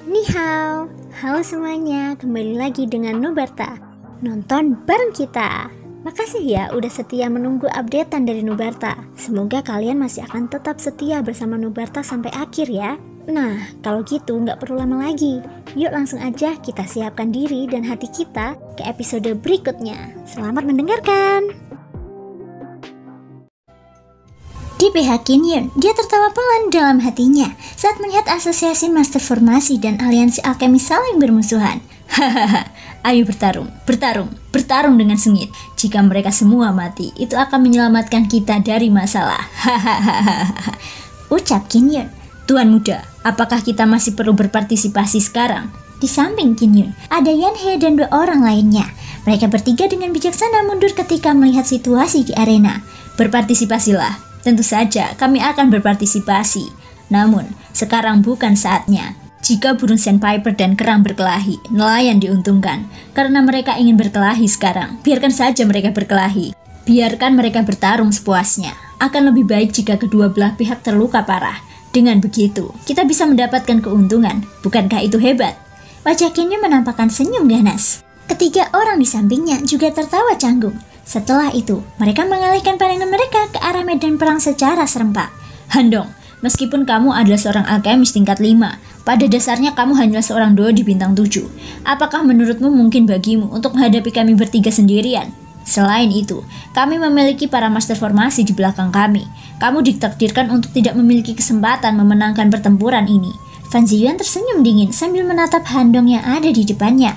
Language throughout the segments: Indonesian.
Ni hao, halo semuanya, kembali lagi dengan Nubarta. Nonton bareng kita. Makasih ya udah setia menunggu updatean dari Nubarta. Semoga kalian masih akan tetap setia bersama Nubarta sampai akhir ya. Nah, kalau gitu nggak perlu lama lagi. Yuk langsung aja kita siapkan diri dan hati kita ke episode berikutnya. Selamat mendengarkan. Di pihak Qin Yun, dia tertawa pelan dalam hatinya saat melihat asosiasi Master Formasi dan aliansi alkemi saling bermusuhan. Hahaha, ayo bertarung dengan sengit. Jika mereka semua mati, itu akan menyelamatkan kita dari masalah. Hahaha, ucap Qin Yun. Tuan muda, apakah kita masih perlu berpartisipasi sekarang? Di samping Qin Yun, ada Yan He dan dua orang lainnya. Mereka bertiga dengan bijaksana mundur ketika melihat situasi di arena. Berpartisipasilah. Tentu saja kami akan berpartisipasi. Namun, sekarang bukan saatnya. Jika burung sandpiper dan kerang berkelahi, nelayan diuntungkan. Karena mereka ingin berkelahi sekarang, biarkan saja mereka berkelahi. Biarkan mereka bertarung sepuasnya. Akan lebih baik jika kedua belah pihak terluka parah. Dengan begitu, kita bisa mendapatkan keuntungan. Bukankah itu hebat? Wajah Qin Yun menampakkan senyum ganas. Ketiga orang di sampingnya juga tertawa canggung. Setelah itu, mereka mengalihkan pandangan mereka ke arah medan perang secara serempak. Handong, meskipun kamu adalah seorang alkemis tingkat 5, pada dasarnya kamu hanyalah seorang doi di bintang 7. Apakah menurutmu mungkin bagimu untuk menghadapi kami bertiga sendirian? Selain itu, kami memiliki para master formasi di belakang kami. Kamu ditakdirkan untuk tidak memiliki kesempatan memenangkan pertempuran ini. Fan Ziyuan tersenyum dingin sambil menatap Handong yang ada di depannya.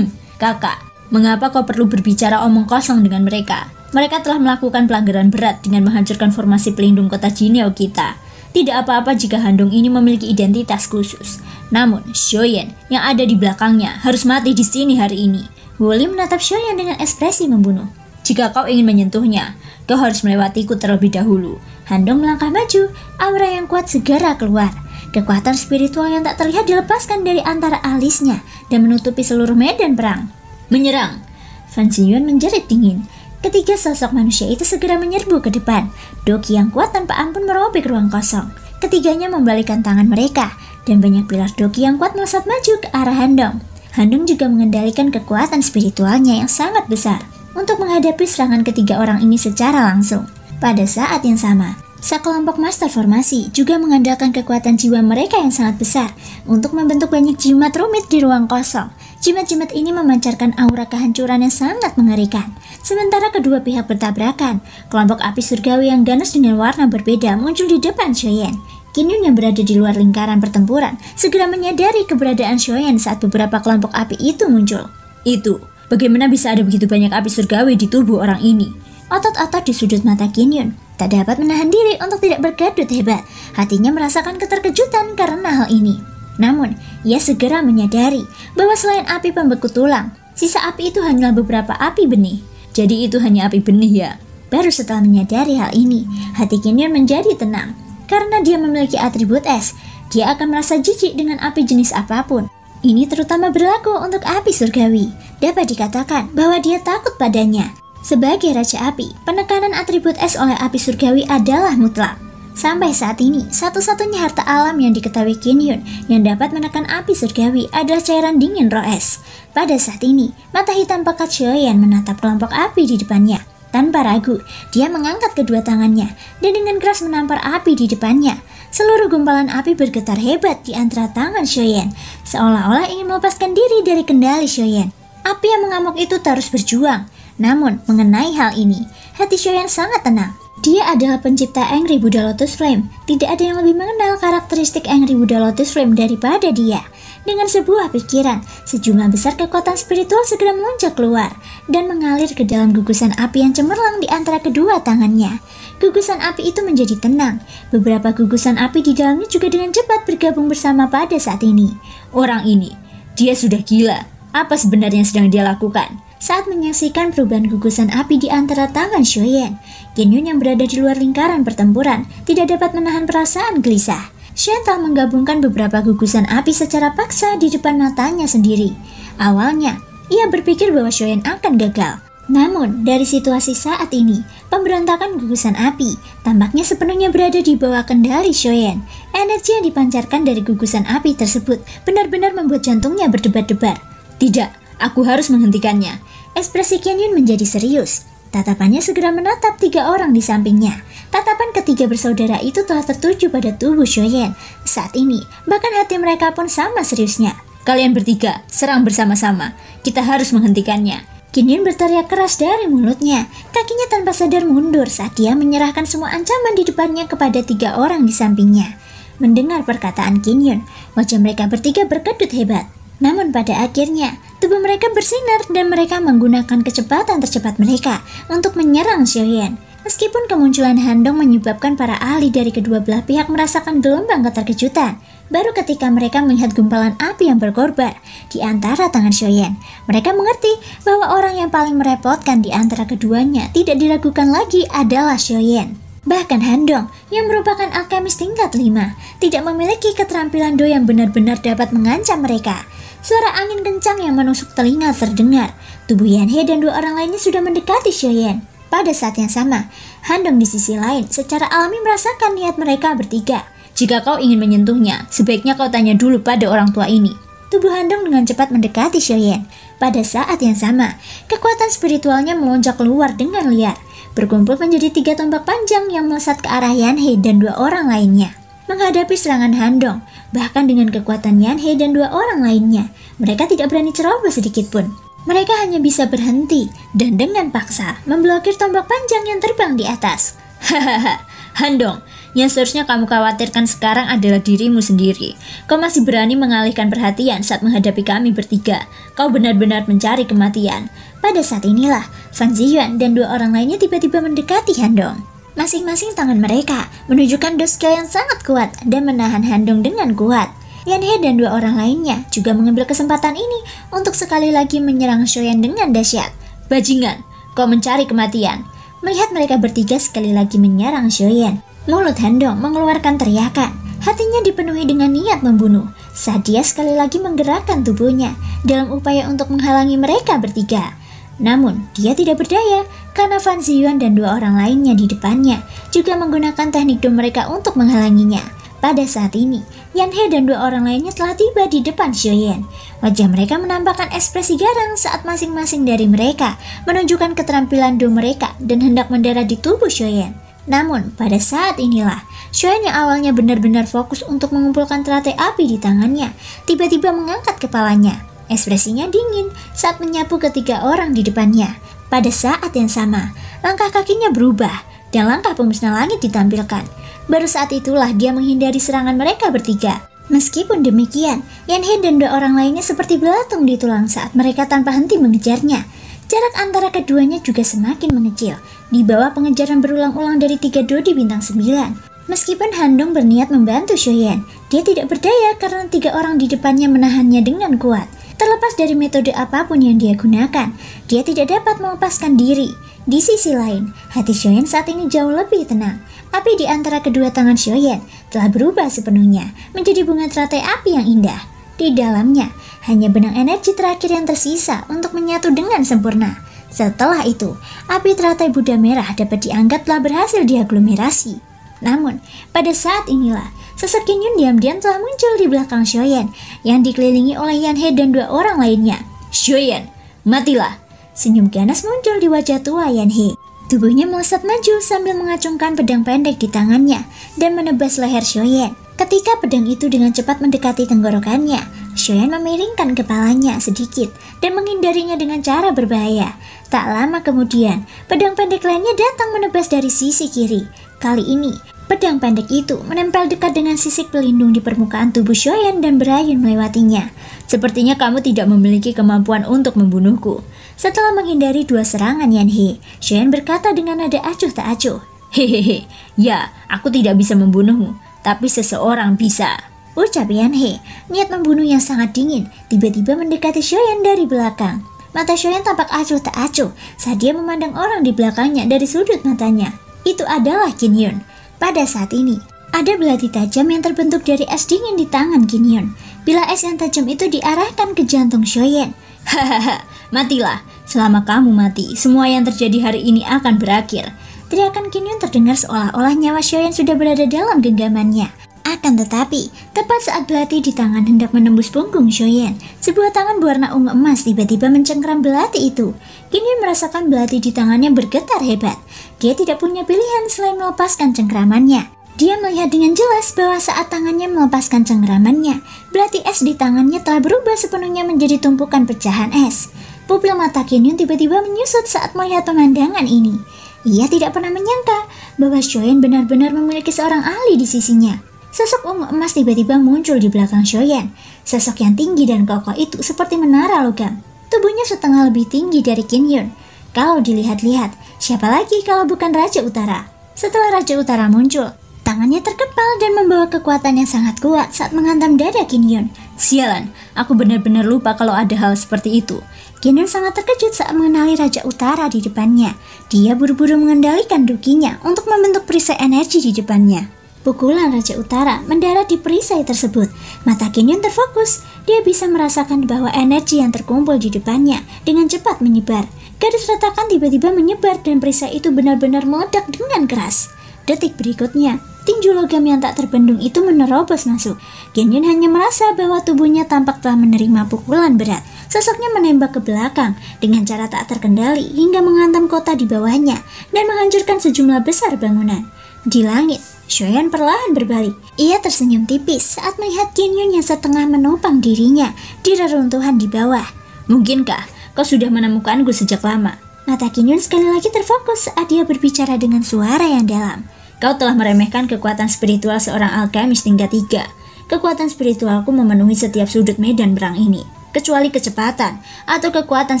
Kakak, mengapa kau perlu berbicara omong kosong dengan mereka? Mereka telah melakukan pelanggaran berat dengan menghancurkan formasi pelindung kota Jineo kita. Tidak apa-apa jika Handong ini memiliki identitas khusus. Namun, Shoyan yang ada di belakangnya harus mati di sini hari ini. Woli menatap Shoyan dengan ekspresi membunuh. Jika kau ingin menyentuhnya, kau harus melewatiku terlebih dahulu. Handong melangkah maju, aura yang kuat segera keluar. Kekuatan spiritual yang tak terlihat dilepaskan dari antara alisnya dan menutupi seluruh medan perang. Menyerang! Fan Ziyuan menjerit dingin. Ketiga sosok manusia itu segera menyerbu ke depan. Doki yang kuat tanpa ampun merobek ruang kosong. Ketiganya membalikkan tangan mereka, dan banyak pilar doki yang kuat melesat maju ke arah Handong. Handong juga mengendalikan kekuatan spiritualnya yang sangat besar untuk menghadapi serangan ketiga orang ini secara langsung. Pada saat yang sama, sekelompok master formasi juga mengandalkan kekuatan jiwa mereka yang sangat besar untuk membentuk banyak jimat rumit di ruang kosong. Jimat-jimat ini memancarkan aura kehancuran yang sangat mengerikan. Sementara kedua pihak bertabrakan, kelompok api surgawi yang ganas dengan warna berbeda muncul di depan Shoyan. Qin Yun yang berada di luar lingkaran pertempuran segera menyadari keberadaan Shoyan saat beberapa kelompok api itu muncul. Itu, bagaimana bisa ada begitu banyak api surgawi di tubuh orang ini? Otot-otot di sudut mata Qin Yun tak dapat menahan diri untuk tidak berkedut hebat. Hatinya merasakan keterkejutan karena hal ini. Namun, ia segera menyadari bahwa selain api pembeku tulang, sisa api itu hanyalah beberapa api benih. Jadi itu hanya api benih ya? Baru setelah menyadari hal ini, hati Qin Yun menjadi tenang. Karena dia memiliki atribut es, dia akan merasa jijik dengan api jenis apapun. Ini terutama berlaku untuk api surgawi. Dapat dikatakan bahwa dia takut padanya. Sebagai Raja Api, penekanan atribut es oleh api surgawi adalah mutlak. Sampai saat ini, satu-satunya harta alam yang diketahui Qin Yun yang dapat menekan api surgawi adalah cairan dingin roh es. Pada saat ini, mata hitam pekat Shoyan menatap kelompok api di depannya. Tanpa ragu, dia mengangkat kedua tangannya dan dengan keras menampar api di depannya. Seluruh gumpalan api bergetar hebat di antara tangan Shoyan, seolah-olah ingin melepaskan diri dari kendali Shoyan. Api yang mengamuk itu terus berjuang. Namun, mengenai hal ini, hati Shoyan sangat tenang. Dia adalah pencipta Angry Buddha Lotus Flame. Tidak ada yang lebih mengenal karakteristik Angry Buddha Lotus Flame daripada dia. Dengan sebuah pikiran, sejumlah besar kekuatan spiritual segera melonjak keluar dan mengalir ke dalam gugusan api yang cemerlang di antara kedua tangannya. Gugusan api itu menjadi tenang. Beberapa gugusan api di dalamnya juga dengan cepat bergabung bersama pada saat ini. Orang ini, dia sudah gila. Apa sebenarnya yang sedang dia lakukan? Saat menyaksikan perubahan gugusan api di antara tangan Shoyan, Qin Yun yang berada di luar lingkaran pertempuran tidak dapat menahan perasaan gelisah. Shoyan telah menggabungkan beberapa gugusan api secara paksa di depan matanya sendiri. Awalnya, ia berpikir bahwa Shoyan akan gagal. Namun, dari situasi saat ini, pemberontakan gugusan api tampaknya sepenuhnya berada di bawah kendali Shoyan. Energi yang dipancarkan dari gugusan api tersebut benar-benar membuat jantungnya berdebar-debar. Tidak, aku harus menghentikannya. Ekspresi Qianyun menjadi serius. Tatapannya segera menatap 3 orang di sampingnya. Tatapan ketiga bersaudara itu telah tertuju pada tubuh Shoyan. Saat ini, bahkan hati mereka pun sama seriusnya. Kalian bertiga, serang bersama-sama. Kita harus menghentikannya. Qianyun berteriak keras dari mulutnya. Kakinya tanpa sadar mundur saat dia menyerahkan semua ancaman di depannya kepada 3 orang di sampingnya. Mendengar perkataan Qianyun, wajah mereka bertiga berkedut hebat. Namun pada akhirnya, tubuh mereka bersinar dan mereka menggunakan kecepatan tercepat mereka untuk menyerang Shoyan. Meskipun kemunculan Handong menyebabkan para ahli dari kedua belah pihak merasakan gelombang keterkejutan, baru ketika mereka melihat gumpalan api yang berkorbar di antara tangan Shoyan, mereka mengerti bahwa orang yang paling merepotkan di antara keduanya tidak diragukan lagi adalah Shoyan. Bahkan Handong, yang merupakan alkemis tingkat 5, tidak memiliki keterampilan Do yang benar-benar dapat mengancam mereka. Suara angin kencang yang menusuk telinga terdengar. Tubuh Yanhe dan 2 orang lainnya sudah mendekati Shoyan. Pada saat yang sama, Handong di sisi lain secara alami merasakan niat mereka bertiga. Jika kau ingin menyentuhnya, sebaiknya kau tanya dulu pada orang tua ini. Tubuh Handong dengan cepat mendekati Shoyan. Pada saat yang sama, kekuatan spiritualnya melonjak keluar dengan liar, berkumpul menjadi 3 tombak panjang yang melesat ke arah Yanhe dan 2 orang lainnya. Menghadapi serangan Handong, bahkan dengan kekuatan Yanhe dan 2 orang lainnya, mereka tidak berani ceroboh sedikit pun. Mereka hanya bisa berhenti dan dengan paksa memblokir tombak panjang yang terbang di atas. Hahaha, Handong, yang seharusnya kamu khawatirkan sekarang adalah dirimu sendiri. Kau masih berani mengalihkan perhatian saat menghadapi kami bertiga. Kau benar-benar mencari kematian. Pada saat inilah, Fan Ziyuan dan 2 orang lainnya tiba-tiba mendekati Handong. Masing-masing tangan mereka menunjukkan skill yang sangat kuat dan menahan Handong dengan kuat. Yanhe dan 2 orang lainnya juga mengambil kesempatan ini untuk sekali lagi menyerang Shoyan dengan dahsyat. Bajingan, kau mencari kematian. Melihat mereka bertiga sekali lagi menyerang Shoyan, mulut Handong mengeluarkan teriakan. Hatinya dipenuhi dengan niat membunuh saat dia sekali lagi menggerakkan tubuhnya dalam upaya untuk menghalangi mereka bertiga. Namun, dia tidak berdaya karena Fan Ziyuan dan 2 orang lainnya di depannya juga menggunakan teknik do mereka untuk menghalanginya. Pada saat ini, Yanhe dan 2 orang lainnya telah tiba di depan Shoyan. Wajah mereka menampakkan ekspresi garang saat masing-masing dari mereka menunjukkan keterampilan do mereka dan hendak mendarat di tubuh Shoyan. Namun, pada saat inilah, Shoyan yang awalnya benar-benar fokus untuk mengumpulkan teratai api di tangannya, tiba-tiba mengangkat kepalanya. Ekspresinya dingin saat menyapu ketiga orang di depannya. Pada saat yang sama, langkah kakinya berubah dan langkah pemusnah langit ditampilkan. Baru saat itulah dia menghindari serangan mereka bertiga. Meskipun demikian, Yanhe dan 2 orang lainnya seperti belatung di tulang saat mereka tanpa henti mengejarnya. Jarak antara keduanya juga semakin mengecil, di bawah pengejaran berulang-ulang dari 3 do di bintang 9. Meskipun Handong berniat membantu Shoyan, dia tidak berdaya karena 3 orang di depannya menahannya dengan kuat. Terlepas dari metode apapun yang dia gunakan, dia tidak dapat melepaskan diri. Di sisi lain, hati Shoyan saat ini jauh lebih tenang. Api di antara kedua tangan Shoyan telah berubah sepenuhnya menjadi bunga teratai api yang indah. Di dalamnya, hanya benang energi terakhir yang tersisa untuk menyatu dengan sempurna. Setelah itu, api teratai Buddha merah dapat dianggap telah berhasil diaglomerasi. Namun, pada saat inilah, sosok Qianyun diam-diam telah muncul di belakang Shoyan yang dikelilingi oleh Yanhe dan 2 orang lainnya. Shoyan, matilah! Senyum ganas muncul di wajah tua Yanhe. Tubuhnya melesat maju sambil mengacungkan pedang pendek di tangannya dan menebas leher Shoyan. Ketika pedang itu dengan cepat mendekati tenggorokannya, Shoyan memiringkan kepalanya sedikit dan menghindarinya dengan cara berbahaya. Tak lama kemudian, pedang pendek lainnya datang menebas dari sisi kiri. Kali ini, pedang pendek itu menempel dekat dengan sisik pelindung di permukaan tubuh Shoyan dan berayun melewatinya. Sepertinya kamu tidak memiliki kemampuan untuk membunuhku. Setelah menghindari 2 serangan Yanhe, Shoyan berkata dengan nada acuh tak acuh. Hehehe, ya, aku tidak bisa membunuhmu, tapi seseorang bisa. Ucap Yanhe, niat membunuh yang sangat dingin, tiba-tiba mendekati Shoyan dari belakang. Mata Shoyan tampak acuh tak acuh saat dia memandang orang di belakangnya dari sudut matanya. Itu adalah Qianyun. Pada saat ini, Ada belati tajam yang terbentuk dari es dingin di tangan Kinhyun. Bila es yang tajam itu diarahkan ke jantung Shoyen. Hahaha, matilah. Selama kamu mati, semua yang terjadi hari ini akan berakhir. Teriakan Kinhyun terdengar seolah-olah nyawa Shoyen sudah berada dalam genggamannya. Akan tetapi, tepat saat belati di tangan hendak menembus punggung Shoyen, sebuah tangan berwarna ungu emas tiba-tiba mencengkeram belati itu. Kinhyun merasakan belati di tangannya bergetar hebat. Dia tidak punya pilihan selain melepaskan cengkeramannya. Dia melihat dengan jelas bahwa saat tangannya melepaskan cengkeramannya, belati es di tangannya telah berubah sepenuhnya menjadi tumpukan pecahan es. Pupil mata Kinhyun tiba-tiba menyusut saat melihat pemandangan ini. Ia tidak pernah menyangka bahwa Shoyen benar-benar memiliki seorang ahli di sisinya. Sosok ungu emas tiba-tiba muncul di belakang Shoyen. Sosok yang tinggi dan kokoh itu seperti menara logam. Tubuhnya setengah lebih tinggi dari Kinhyun. Kalau dilihat-lihat, siapa lagi kalau bukan Raja Utara? Setelah Raja Utara muncul, tangannya terkepal dan membawa kekuatan yang sangat kuat saat menghantam dada Kinhyun. Sialan, aku benar-benar lupa kalau ada hal seperti itu. Kinhyun sangat terkejut saat mengenali Raja Utara di depannya. Dia buru-buru mengendalikan dukinya untuk membentuk perisai energi di depannya. Pukulan Raja Utara mendarat di perisai tersebut. Mata Kinhyun terfokus. Dia bisa merasakan bahwa energi yang terkumpul di depannya dengan cepat menyebar. Garis retakan tiba-tiba menyebar dan perisai itu benar-benar meledak dengan keras. Detik berikutnya, tinju logam yang tak terbendung itu menerobos masuk. Kinhyun hanya merasa bahwa tubuhnya tampak telah menerima pukulan berat. Sosoknya menembak ke belakang dengan cara tak terkendali hingga menghantam kota di bawahnya dan menghancurkan sejumlah besar bangunan. Di langit, Shoyen perlahan berbalik. Ia tersenyum tipis saat melihat Kinhyun yang setengah menopang dirinya di reruntuhan di bawah. Mungkinkah kau sudah menemukanku sejak lama? Mata Kinhyun sekali lagi terfokus saat dia berbicara dengan suara yang dalam. Kau telah meremehkan kekuatan spiritual seorang alkemis tingkat 3. Kekuatan spiritualku memenuhi setiap sudut medan perang ini. Kecuali kecepatan atau kekuatan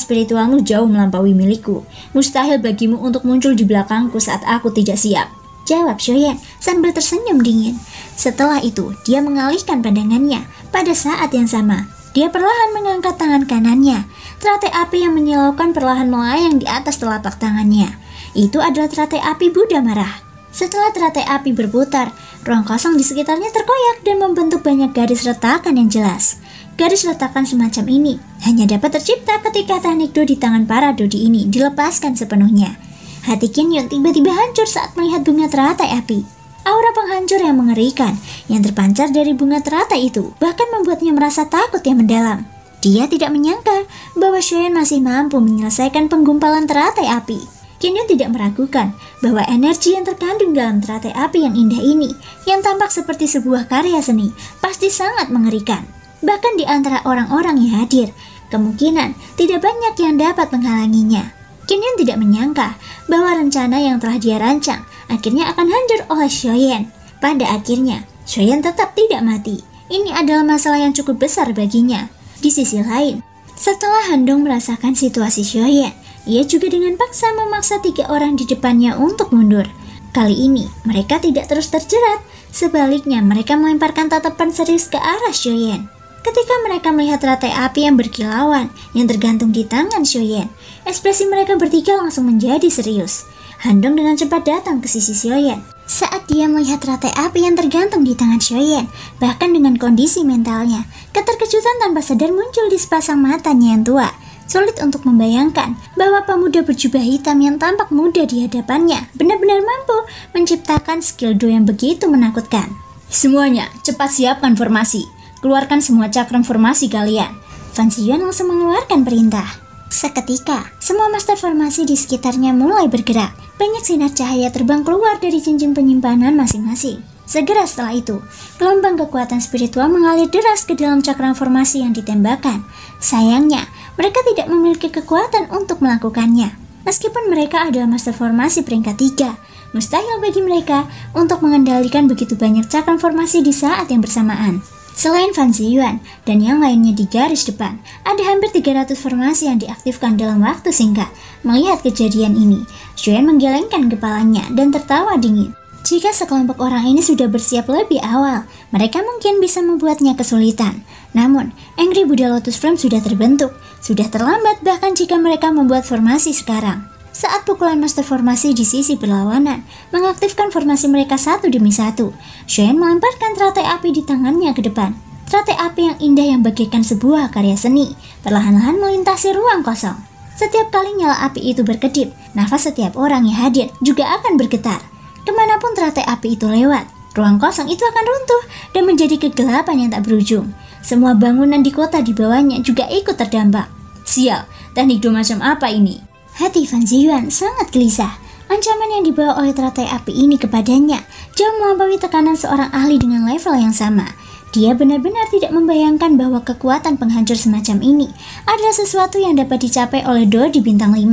spiritualmu jauh melampaui milikku. Mustahil bagimu untuk muncul di belakangku saat aku tidak siap. Jawab Shoyen sambil tersenyum dingin. Setelah itu, dia mengalihkan pandangannya. Pada saat yang sama, dia perlahan mengangkat tangan kanannya. Teratai api yang menyilaukan perlahan melayang di atas telapak tangannya. Itu adalah teratai api Buddha marah. Setelah teratai api berputar, ruang kosong di sekitarnya terkoyak dan membentuk banyak garis retakan yang jelas. Garis retakan semacam ini hanya dapat tercipta ketika teknik do di tangan para dodi ini dilepaskan sepenuhnya. Hati Kinhyun tiba-tiba hancur saat melihat bunga teratai api. Aura penghancur yang mengerikan yang terpancar dari bunga teratai itu bahkan membuatnya merasa takut yang mendalam. Dia tidak menyangka bahwa Shoyen masih mampu menyelesaikan penggumpalan teratai api. Kinhyun tidak meragukan bahwa energi yang terkandung dalam teratai api yang indah ini, yang tampak seperti sebuah karya seni, pasti sangat mengerikan. Bahkan di antara orang-orang yang hadir, kemungkinan tidak banyak yang dapat menghalanginya. Kinhyun tidak menyangka bahwa rencana yang telah dia rancang akhirnya akan hancur oleh Shoyen. Pada akhirnya, Shoyen tetap tidak mati. Ini adalah masalah yang cukup besar baginya. Di sisi lain, setelah Handong merasakan situasi Shoyen, ia juga dengan paksa memaksa 3 orang di depannya untuk mundur. Kali ini, mereka tidak terus terjerat. Sebaliknya, mereka melemparkan tatapan serius ke arah Shoyen. Ketika mereka melihat teratai api yang berkilauan yang tergantung di tangan Shoyen, ekspresi mereka bertiga langsung menjadi serius. Handong dengan cepat datang ke sisi Shoyen. Saat dia melihat teratai api yang tergantung di tangan Shoyen, bahkan dengan kondisi mentalnya, keterkejutan tanpa sadar muncul di sepasang matanya yang tua. Sulit untuk membayangkan bahwa pemuda berjubah hitam yang tampak muda di hadapannya benar-benar mampu menciptakan skill do yang begitu menakutkan. Semuanya, cepat siapkan formasi. Keluarkan semua cakram formasi kalian. Fan Ziyuan langsung mengeluarkan perintah. Seketika, semua master formasi di sekitarnya mulai bergerak. Banyak sinar cahaya terbang keluar dari cincin penyimpanan masing-masing. Segera setelah itu, gelombang kekuatan spiritual mengalir deras ke dalam cakram formasi yang ditembakkan. Sayangnya, mereka tidak memiliki kekuatan untuk melakukannya. Meskipun mereka adalah master formasi peringkat 3, mustahil bagi mereka untuk mengendalikan begitu banyak cakram formasi di saat yang bersamaan. Selain Fan Ziyuan dan yang lainnya di garis depan, ada hampir 300 formasi yang diaktifkan dalam waktu singkat. Melihat kejadian ini, Shoyen menggelengkan kepalanya dan tertawa dingin. Jika sekelompok orang ini sudah bersiap lebih awal, mereka mungkin bisa membuatnya kesulitan. Namun, Angry Buddha Lotus Flame sudah terbentuk. Sudah terlambat bahkan jika mereka membuat formasi sekarang. Saat pukulan master formasi di sisi berlawanan mengaktifkan formasi mereka satu demi satu, Shen melemparkan teratai api di tangannya ke depan. Teratai api yang indah yang bagaikan sebuah karya seni perlahan-lahan melintasi ruang kosong. Setiap kali nyala api itu berkedip, nafas setiap orang yang hadir juga akan bergetar. Kemanapun teratai api itu lewat, ruang kosong itu akan runtuh dan menjadi kegelapan yang tak berujung. Semua bangunan di kota di bawahnya juga ikut terdampak. Sial, teknik do macam apa ini? Hati Fan Ziyuan sangat gelisah. Ancaman yang dibawa oleh teratai api ini kepadanya jauh melampaui tekanan seorang ahli dengan level yang sama. Dia benar-benar tidak membayangkan bahwa kekuatan penghancur semacam ini adalah sesuatu yang dapat dicapai oleh Do di bintang 5.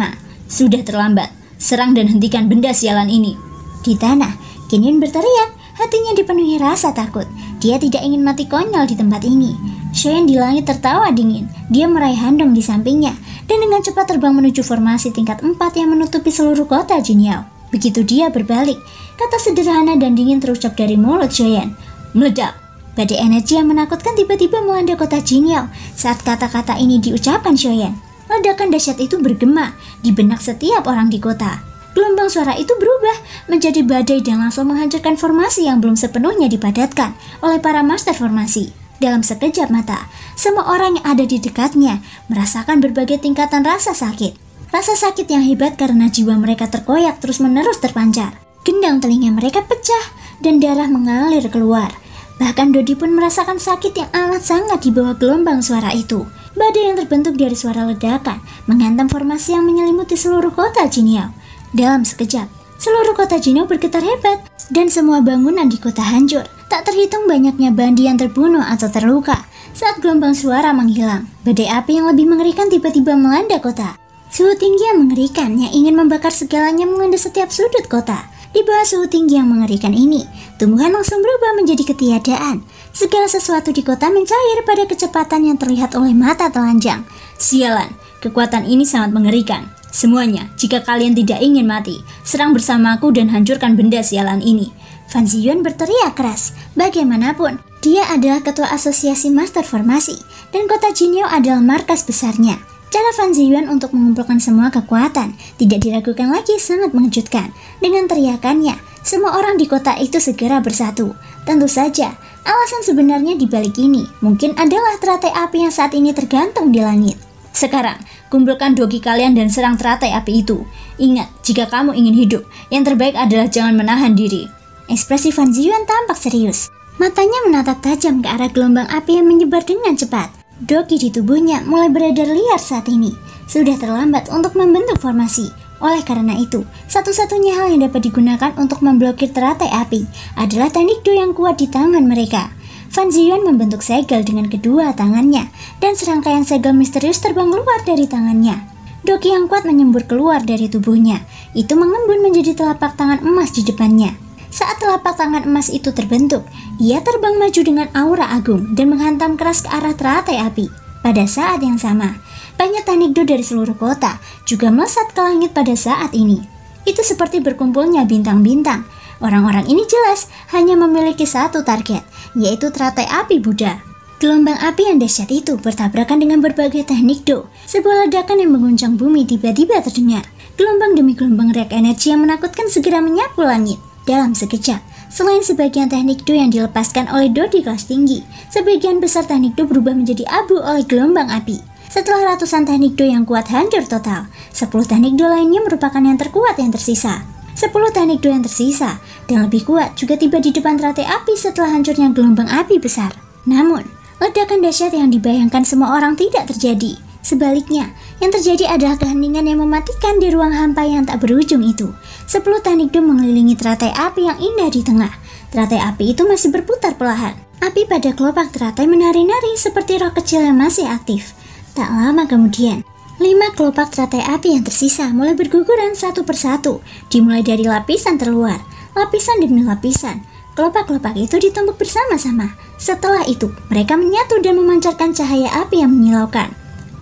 Sudah terlambat, serang dan hentikan benda sialan ini. Di tanah, Kinyin berteriak, hatinya dipenuhi rasa takut. Dia tidak ingin mati konyol di tempat ini. Shen di langit tertawa dingin. Dia meraih Handong di sampingnya dan dengan cepat terbang menuju formasi tingkat 4 yang menutupi seluruh kota Jinyao. Begitu dia berbalik, kata sederhana dan dingin terucap dari mulut Shen. Meledak. Badai energi yang menakutkan tiba-tiba melanda kota Jinyao saat kata-kata ini diucapkan Shoyan. Ledakan dahsyat itu bergema di benak setiap orang di kota. Gelombang suara itu berubah menjadi badai dan langsung menghancurkan formasi yang belum sepenuhnya dipadatkan oleh para master formasi. Dalam sekejap mata, semua orang yang ada di dekatnya merasakan berbagai tingkatan rasa sakit. Rasa sakit yang hebat karena jiwa mereka terkoyak terus-menerus terpancar. Gendang telinga mereka pecah dan darah mengalir keluar. Bahkan Dodi pun merasakan sakit yang amat sangat di bawah gelombang suara itu. Badai yang terbentuk dari suara ledakan menghantam formasi yang menyelimuti seluruh kota Jinyao. Dalam sekejap, seluruh kota Jinyao bergetar hebat dan semua bangunan di kota hancur. Tak terhitung banyaknya bandi yang terbunuh atau terluka. Saat gelombang suara menghilang, badai api yang lebih mengerikan tiba-tiba melanda kota. Suhu tinggi yang mengerikan yang ingin membakar segalanya melanda setiap sudut kota. Di bawah suhu tinggi yang mengerikan ini, tumbuhan langsung berubah menjadi ketiadaan. Segala sesuatu di kota mencair pada kecepatan yang terlihat oleh mata telanjang. Sialan, kekuatan ini sangat mengerikan. Semuanya, jika kalian tidak ingin mati, serang bersamaku dan hancurkan benda sialan ini. Fan Ziyuan berteriak keras. Bagaimanapun, dia adalah ketua asosiasi master formasi, dan kota Jinyao adalah markas besarnya. Cara Fan Ziyuan untuk mengumpulkan semua kekuatan tidak diragukan lagi sangat mengejutkan. Dengan teriakannya, semua orang di kota itu segera bersatu. Tentu saja, alasan sebenarnya di balik ini mungkin adalah teratai api yang saat ini tergantung di langit. Sekarang, kumpulkan dogi kalian dan serang teratai api itu. Ingat, jika kamu ingin hidup, yang terbaik adalah jangan menahan diri. Ekspresi Fan Ziyuan tampak serius. Matanya menatap tajam ke arah gelombang api yang menyebar dengan cepat. Dogi di tubuhnya mulai beredar liar saat ini. Sudah terlambat untuk membentuk formasi. Oleh karena itu, satu-satunya hal yang dapat digunakan untuk memblokir teratai api adalah teknik do yang kuat di tangan mereka. Fan Ziyuan membentuk segel dengan kedua tangannya, dan serangkaian segel misterius terbang keluar dari tangannya. Dogi yang kuat menyembur keluar dari tubuhnya. Itu mengembun menjadi telapak tangan emas di depannya. Saat telapak tangan emas itu terbentuk, ia terbang maju dengan aura agung dan menghantam keras ke arah teratai api. Pada saat yang sama, banyak teknik do dari seluruh kota juga melesat ke langit pada saat ini. Itu seperti berkumpulnya bintang-bintang. Orang-orang ini jelas hanya memiliki satu target, yaitu teratai api Buddha. Gelombang api yang dahsyat itu bertabrakan dengan berbagai teknik do. Sebuah ledakan yang mengguncang bumi tiba-tiba terdengar. Gelombang demi gelombang reak energi yang menakutkan segera menyapu langit. Dalam sekejap, selain sebagian teknik do yang dilepaskan oleh do di kelas tinggi, sebagian besar teknik do berubah menjadi abu oleh gelombang api. Setelah ratusan teknik do yang kuat hancur total, 10 teknik do lainnya merupakan yang terkuat yang tersisa. 10 teknik do yang tersisa dan lebih kuat juga tiba di depan teratai api setelah hancurnya gelombang api besar. Namun, ledakan dahsyat yang dibayangkan semua orang tidak terjadi. Sebaliknya, yang terjadi adalah keheningan yang mematikan di ruang hampa yang tak berujung itu. 10 teknik do mengelilingi teratai api yang indah di tengah. Teratai api itu masih berputar perlahan. Api pada kelopak teratai menari-nari seperti roh kecil yang masih aktif. Tak lama kemudian, 5 kelopak teratai api yang tersisa mulai berguguran satu persatu, dimulai dari lapisan terluar, lapisan demi lapisan. Kelopak-kelopak itu ditumpuk bersama-sama. Setelah itu, mereka menyatu dan memancarkan cahaya api yang menyilaukan.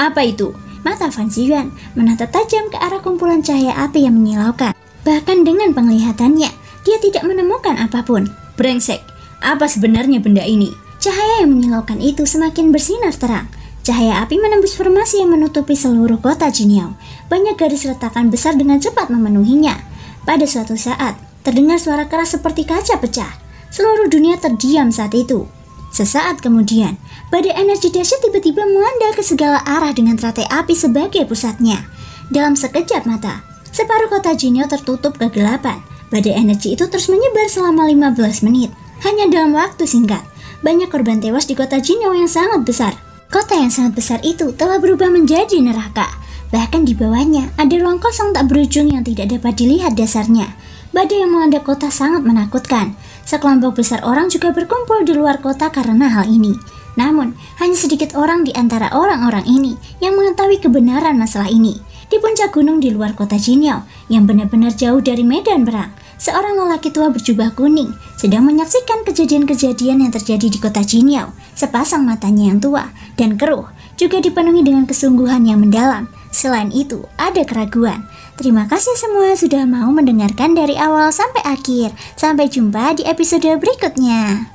Apa itu? Mata Fan Ziyuan menatap tajam ke arah kumpulan cahaya api yang menyilaukan. Bahkan dengan penglihatannya, dia tidak menemukan apapun. Brengsek, apa sebenarnya benda ini? Cahaya yang menyilaukan itu semakin bersinar terang. Cahaya api menembus formasi yang menutupi seluruh kota Jinhao. Banyak garis retakan besar dengan cepat memenuhinya. Pada suatu saat, terdengar suara keras seperti kaca pecah. Seluruh dunia terdiam saat itu. Sesaat kemudian, badai energi dahsyat tiba-tiba melanda ke segala arah dengan teratai api sebagai pusatnya. Dalam sekejap mata, separuh kota Jinhao tertutup kegelapan. Badai energi itu terus menyebar selama 15 menit. Hanya dalam waktu singkat, banyak korban tewas di kota Jinhao yang sangat besar. Kota yang sangat besar itu telah berubah menjadi neraka. Bahkan di bawahnya ada ruang kosong tak berujung yang tidak dapat dilihat dasarnya. Badai yang melanda kota sangat menakutkan. Sekelompok besar orang juga berkumpul di luar kota karena hal ini. Namun, hanya sedikit orang di antara orang-orang ini yang mengetahui kebenaran masalah ini. Di puncak gunung di luar kota Jinhao, yang benar-benar jauh dari medan perang, seorang lelaki tua berjubah kuning sedang menyaksikan kejadian-kejadian yang terjadi di kota Jinhao. Sepasang matanya yang tua dan keruh juga dipenuhi dengan kesungguhan yang mendalam. Selain itu, ada keraguan. Terima kasih semua sudah mau mendengarkan dari awal sampai akhir. Sampai jumpa di episode berikutnya.